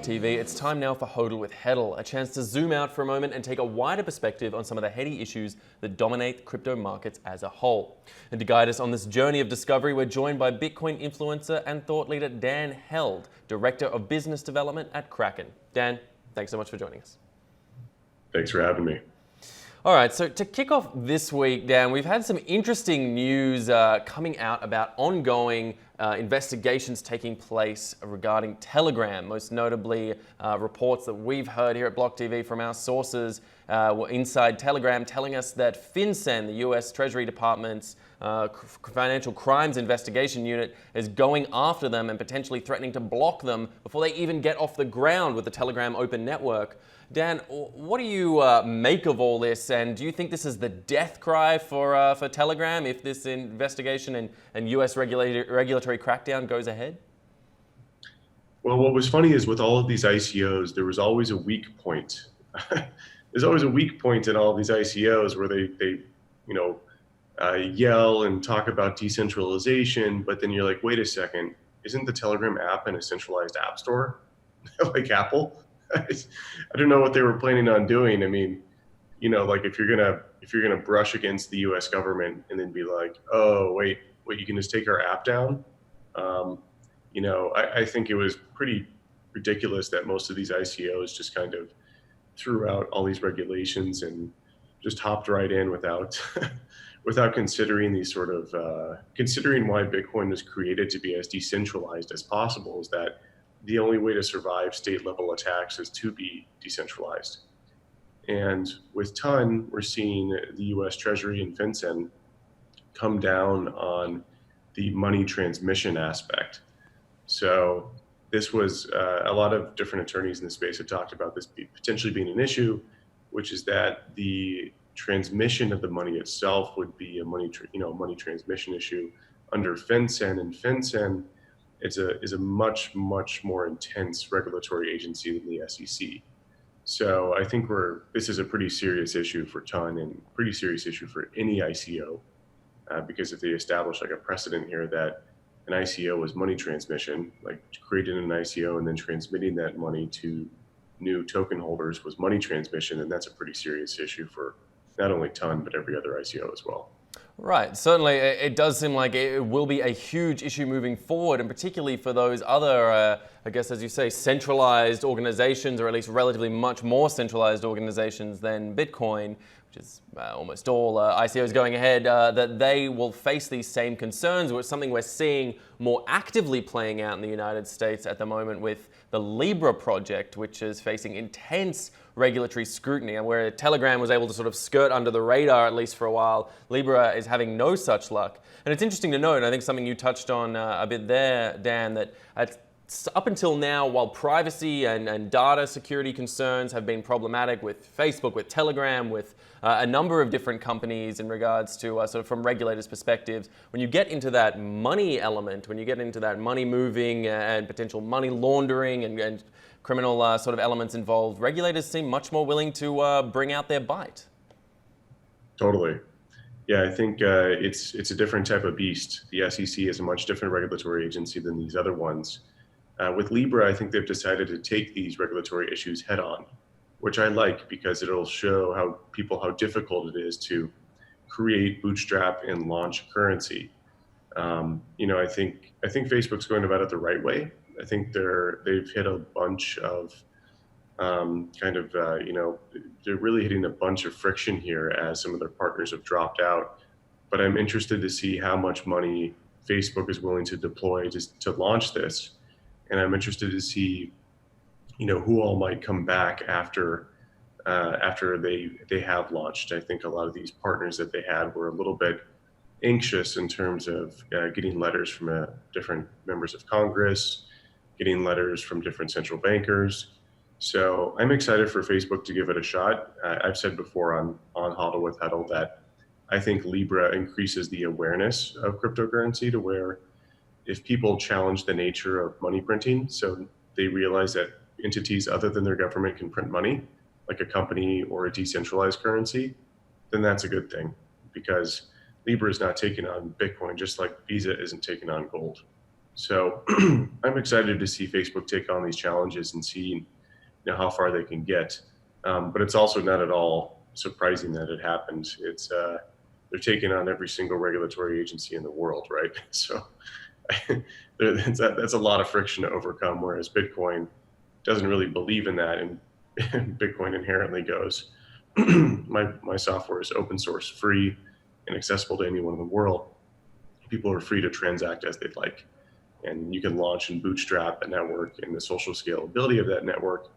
BlockTV. It's time now for HODL with HEDL, a chance to zoom out for a moment and take a wider perspective on some of the heady issues that dominate crypto markets as a whole. And to guide us on this journey of discovery, we're joined by Bitcoin influencer and thought leader Dan Held, Director of Business Development at Kraken. Dan, thanks so much for joining us. Thanks for having me. All right, so to kick off this week, Dan, we've had some interesting news coming out about ongoing investigations taking place regarding Telegram, most notably reports that we've heard here at BlockTV from our sources inside Telegram telling us that FinCEN, the US Treasury Department's Financial Crimes Investigation Unit, is going after them and potentially threatening to block them before they even get off the ground with the Telegram open network. Dan, what do you make of all this, and do you think this is the death cry for Telegram if this investigation and U.S. regulatory crackdown goes ahead? Well, what was funny is with all of these ICOs, there was always a weak point. There's always a weak point in all of these ICOs where they yell and talk about decentralization, but then you're like, wait a second, isn't the Telegram app in a centralized app store like Apple? I don't know what they were planning on doing. I mean, like if you're gonna brush against the U.S. government and then be like, oh wait, you can just take our app down. I think it was pretty ridiculous that most of these ICOs just kind of threw out all these regulations and just hopped right in without without considering these sort of considering why Bitcoin was created to be as decentralized as possible. Is that the only way to survive state-level attacks is to be decentralized. And with TON, we're seeing the U.S. Treasury and FinCEN come down on the money transmission aspect. So this was a lot of different attorneys in the space have talked about this potentially being an issue, which is that the transmission of the money itself would be a money transmission issue under FinCEN, and FinCEN is a much more intense regulatory agency than the SEC. So I think this is a pretty serious issue for TON and pretty serious issue for any ICO, because if they establish like a precedent here that an ICO was money transmission, like creating an ICO and then transmitting that money to new token holders was money transmission, and that's a pretty serious issue for not only TON but every other ICO as well. Right, certainly it does seem like it will be a huge issue moving forward, and particularly for those other, I guess as you say, centralized organizations, or at least relatively much more centralized organizations than Bitcoin, which is almost all ICOs going ahead, that they will face these same concerns, which is something we're seeing more actively playing out in the United States at the moment with the Libra project, which is facing intense regulatory scrutiny, and where Telegram was able to sort of skirt under the radar, at least for a while, Libra is having no such luck. And it's interesting to note, and I think something you touched on a bit there, Dan, that up until now, while privacy and data security concerns have been problematic with Facebook, with Telegram, with a number of different companies in regards to sort of from regulators' perspectives, when you get into that money element, when you get into that money moving and potential money laundering and criminal sort of elements involved, regulators seem much more willing to bring out their bite. Totally. Yeah, I think it's a different type of beast. The SEC is a much different regulatory agency than these other ones. With Libra, I think they've decided to take these regulatory issues head on, which I like because it'll show how difficult it is to create, bootstrap, and launch currency. I think Facebook's going about it the right way. I think they've hit a bunch of they're really hitting a bunch of friction here as some of their partners have dropped out. But I'm interested to see how much money Facebook is willing to deploy to launch this. And I'm interested to see, who all might come back after they have launched. I think a lot of these partners that they had were a little bit anxious in terms of getting letters from different members of Congress, getting letters from different central bankers. So I'm excited for Facebook to give it a shot. I've said before on HODL with HEDL that I think Libra increases the awareness of cryptocurrency to where if people challenge the nature of money printing, so they realize that entities other than their government can print money, like a company or a decentralized currency, then that's a good thing, because Libra is not taking on Bitcoin, just like Visa isn't taking on gold. So I'm excited to see Facebook take on these challenges and see how far they can get. But it's also not at all surprising that it happens. It's they're taking on every single regulatory agency in the world, right? So that's a lot of friction to overcome, whereas Bitcoin doesn't really believe in that, and Bitcoin inherently goes, my software is open source, free, and accessible to anyone in the world. People are free to transact as they'd like, and you can launch and bootstrap a network, and the social scalability of that network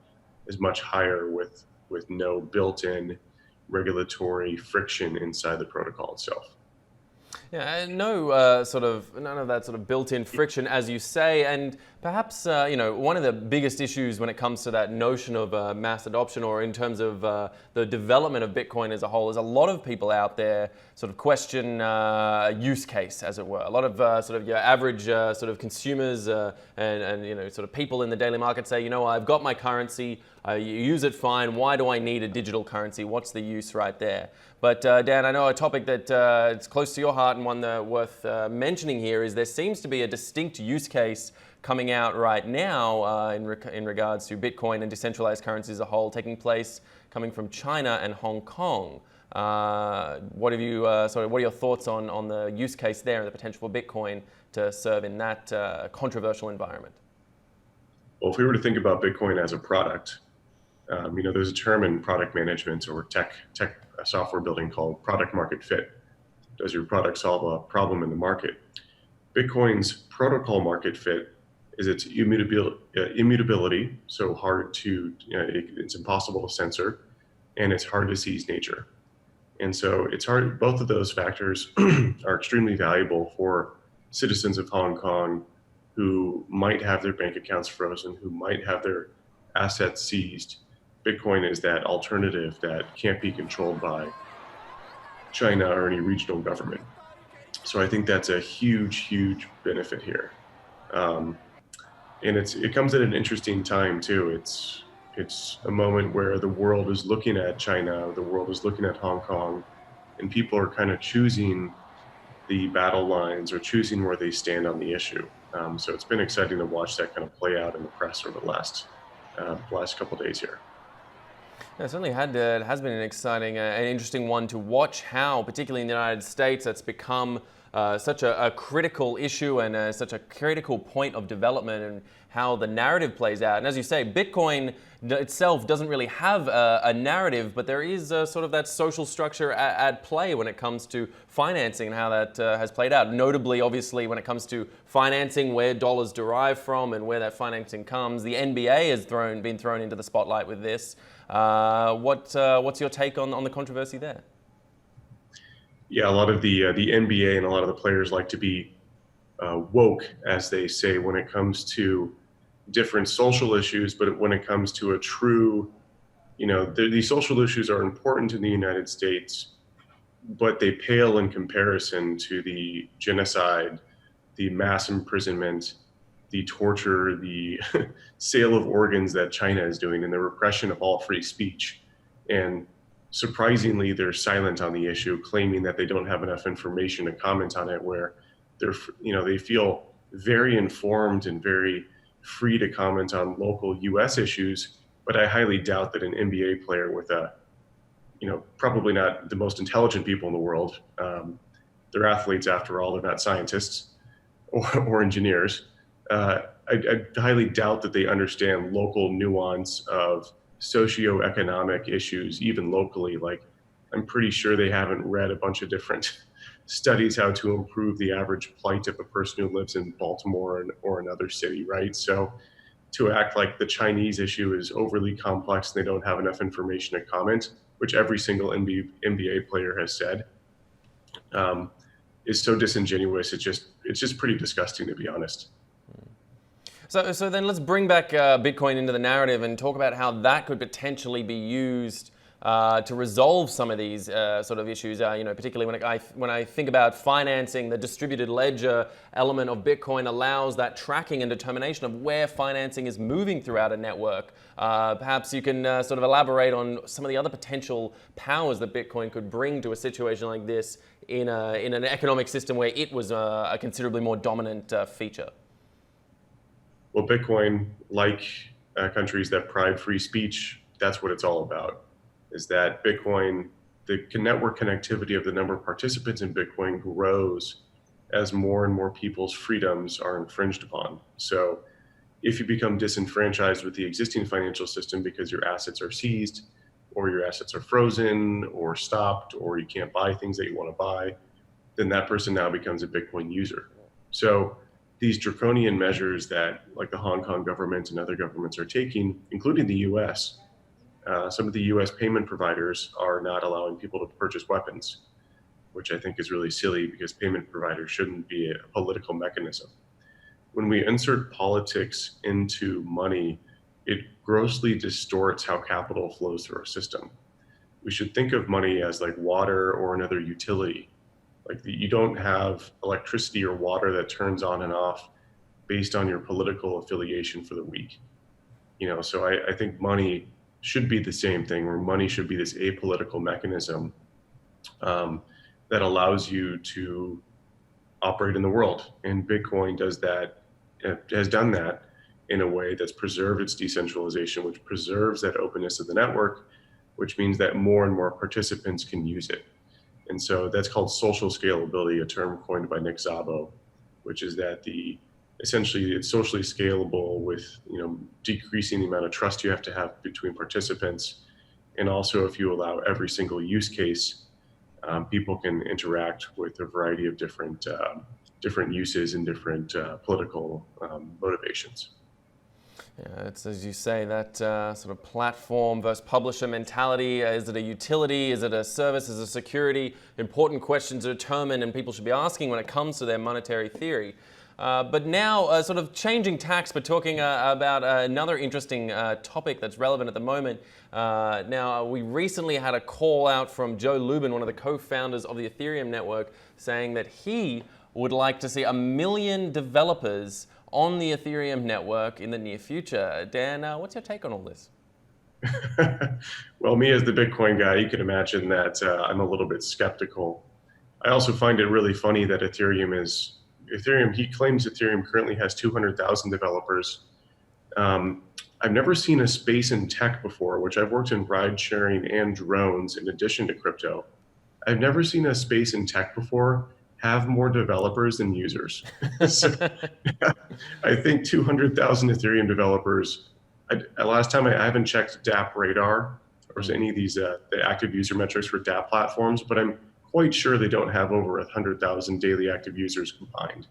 is much higher with no built-in regulatory friction inside the protocol itself. Yeah, and none of that sort of built-in friction, as you say, and perhaps one of the biggest issues when it comes to that notion of mass adoption, or in terms of the development of Bitcoin as a whole, is a lot of people out there sort of question use case, as it were. A lot of sort of your average sort of consumers and sort of people in the daily market say, I've got my currency, you use it fine. Why do I need a digital currency? What's the use right there? But Dan, I know a topic that it's close to your heart and one that worth mentioning here is there seems to be a distinct use case coming out right now in regards to Bitcoin and decentralized currencies as a whole, taking place coming from China and Hong Kong. What are your thoughts on the use case there and the potential for Bitcoin to serve in that controversial environment? Well, if we were to think about Bitcoin as a product, there's a term in product management or tech software building called product market fit. Does your product solve a problem in the market? Bitcoin's protocol market fit is its immutability, so hard to, it's impossible to censor, and it's hard to seize nature. And so it's hard, both of those factors are extremely valuable for citizens of Hong Kong who might have their bank accounts frozen, who might have their assets seized. Bitcoin is that alternative that can't be controlled by China or any regional government. So I think that's a huge, huge benefit here. And it comes at an interesting time too. It's a moment where the world is looking at China, the world is looking at Hong Kong, and people are kind of choosing the battle lines or choosing where they stand on the issue. So it's been exciting to watch that kind of play out in the press over the last couple of days here. Yeah, it certainly has been an exciting and interesting one to watch how, particularly in the United States, it's become such a critical issue and such a critical point of development, and how the narrative plays out. And as you say, Bitcoin itself doesn't really have a narrative, but there is sort of that social structure at play when it comes to financing and how that has played out. Notably, obviously, when it comes to financing, where dollars derive from and where that financing comes. The NBA has been thrown into the spotlight with this. What's your take on the controversy there? Yeah, a lot of the NBA and a lot of the players like to be woke, as they say, when it comes to different social issues. But when it comes to a true, these social issues are important in the United States, but they pale in comparison to the genocide, the mass imprisonment, the torture, the sale of organs that China is doing, and the repression of all free speech. And surprisingly, they're silent on the issue, claiming that they don't have enough information to comment on it, where they feel very informed and very free to comment on local US issues. But I highly doubt that an NBA player with probably not the most intelligent people in the world, they're athletes after all, they're not scientists or engineers. I highly doubt that they understand local nuance of socioeconomic issues, even locally. Like, I'm pretty sure they haven't read a bunch of different studies how to improve the average plight of a person who lives in Baltimore or another city, right? So to act like the Chinese issue is overly complex and they don't have enough information to comment, which every single NBA player has said, is so disingenuous. It's just pretty disgusting, to be honest. So then let's bring back Bitcoin into the narrative and talk about how that could potentially be used to resolve some of these sort of issues. Particularly when I think about financing, the distributed ledger element of Bitcoin allows that tracking and determination of where financing is moving throughout a network. Perhaps you can sort of elaborate on some of the other potential powers that Bitcoin could bring to a situation like this in an economic system where it was a considerably more dominant feature. Well, Bitcoin, like countries that pride free speech, that's what it's all about, is that Bitcoin, the network connectivity of the number of participants in Bitcoin grows as more and more people's freedoms are infringed upon. So if you become disenfranchised with the existing financial system because your assets are seized, or your assets are frozen or stopped, or you can't buy things that you want to buy, then that person now becomes a Bitcoin user. So these draconian measures that like the Hong Kong government and other governments are taking, including the US, some of the US payment providers are not allowing people to purchase weapons, which I think is really silly because payment providers shouldn't be a political mechanism. When we insert politics into money, it grossly distorts how capital flows through our system. We should think of money as like water or another utility. Like you don't have electricity or water that turns on and off based on your political affiliation for the week. So I think money should be the same thing, where money should be this apolitical mechanism that allows you to operate in the world. And Bitcoin does that, has done that in a way that's preserved its decentralization, which preserves that openness of the network, which means that more and more participants can use it. And so that's called social scalability, a term coined by Nick Szabo, which is that essentially it's socially scalable with decreasing the amount of trust you have to have between participants. And also if you allow every single use case, people can interact with a variety of different uses and different political motivations. Yeah, it's, as you say, that sort of platform versus publisher mentality. Is it a utility? Is it a service? Is it a security? Important questions to determine and people should be asking when it comes to their monetary theory. But now, sort of changing tacks, but talking about another interesting topic that's relevant at the moment. Now, we recently had a call out from Joe Lubin, one of the co-founders of the Ethereum network, saying that he would like to see 1 million developers on the Ethereum network in the near future. Dan, what's your take on all this? Well, me as the Bitcoin guy, you can imagine that I'm a little bit skeptical. I also find it really funny that he claims Ethereum currently has 200,000 developers. I've never seen a space in tech before, which I've worked in ride sharing and drones in addition to crypto. I've never seen a space in tech before have more developers than users. So, I think 200,000 Ethereum developers. Last time I haven't checked DApp Radar or any of these the active user metrics for DApp platforms, but I'm quite sure they don't have over 100,000 daily active users combined.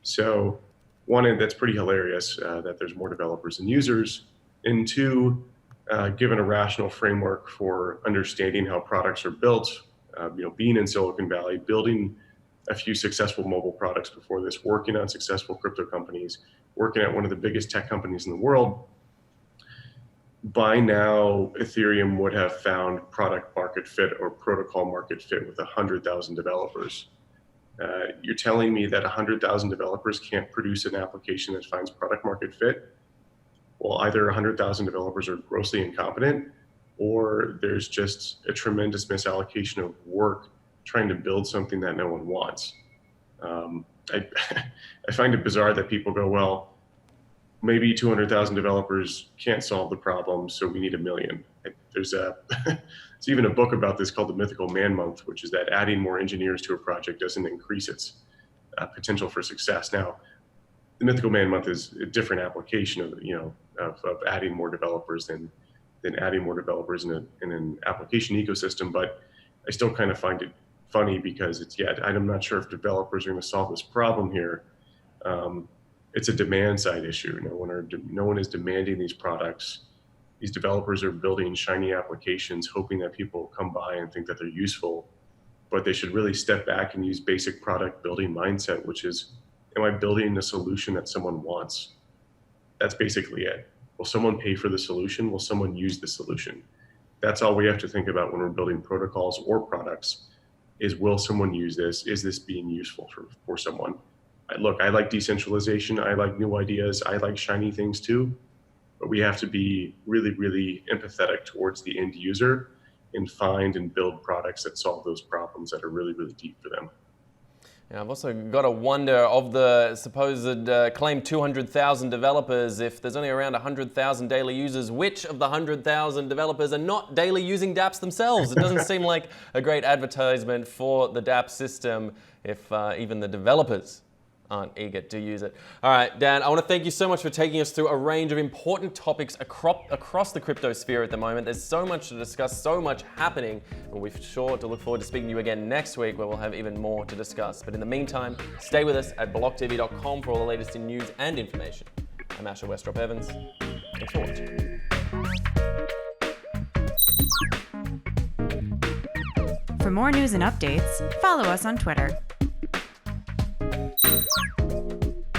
So one, that's pretty hilarious that there's more developers than users. And two, given a rational framework for understanding how products are built, being in Silicon Valley, building a few successful mobile products before this, working on successful crypto companies, working at one of the biggest tech companies in the world, by now Ethereum would have found product market fit or protocol market fit with 100,000 developers. You're telling me that 100,000 developers can't produce an application that finds product market fit? Well, either 100,000 developers are grossly incompetent, or there's just a tremendous misallocation of work trying to build something that no one wants. I find it bizarre that people go, well, maybe 200,000 developers can't solve the problem, so we need 1 million. There's even a book about this called The Mythical Man Month, which is that adding more engineers to a project doesn't increase its potential for success. Now, the Mythical Man Month is a different application of adding more developers than adding more developers in an application ecosystem. But I still kind of find it funny because I'm not sure if developers are going to solve this problem here. It's a demand side issue. No one is demanding these products. These developers are building shiny applications, hoping that people come by and think that they're useful. But they should really step back and use basic product building mindset, which is, am I building a solution that someone wants? That's basically it. Will someone pay for the solution? Will someone use the solution? That's all we have to think about when we're building protocols or products, is will someone use this? Is this being useful for someone? Look, I like decentralization. I like new ideas. I like shiny things too. But we have to be really, really empathetic towards the end user and find and build products that solve those problems that are really, really deep for them. Yeah, I've also got to wonder, of the supposed claimed 200,000 developers, if there's only around 100,000 daily users, which of the 100,000 developers are not daily using dApps themselves? It doesn't seem like a great advertisement for the dApp system if even the developers aren't eager to use it. All right, Dan, I want to thank you so much for taking us through a range of important topics across the crypto sphere at the moment. There's so much to discuss, so much happening, and we're sure to look forward to speaking to you again next week where we'll have even more to discuss. But in the meantime, stay with us at blocktv.com for all the latest in news and information. I'm Asher Westrop Evans. Thanks for watching. For more news and updates, follow us on Twitter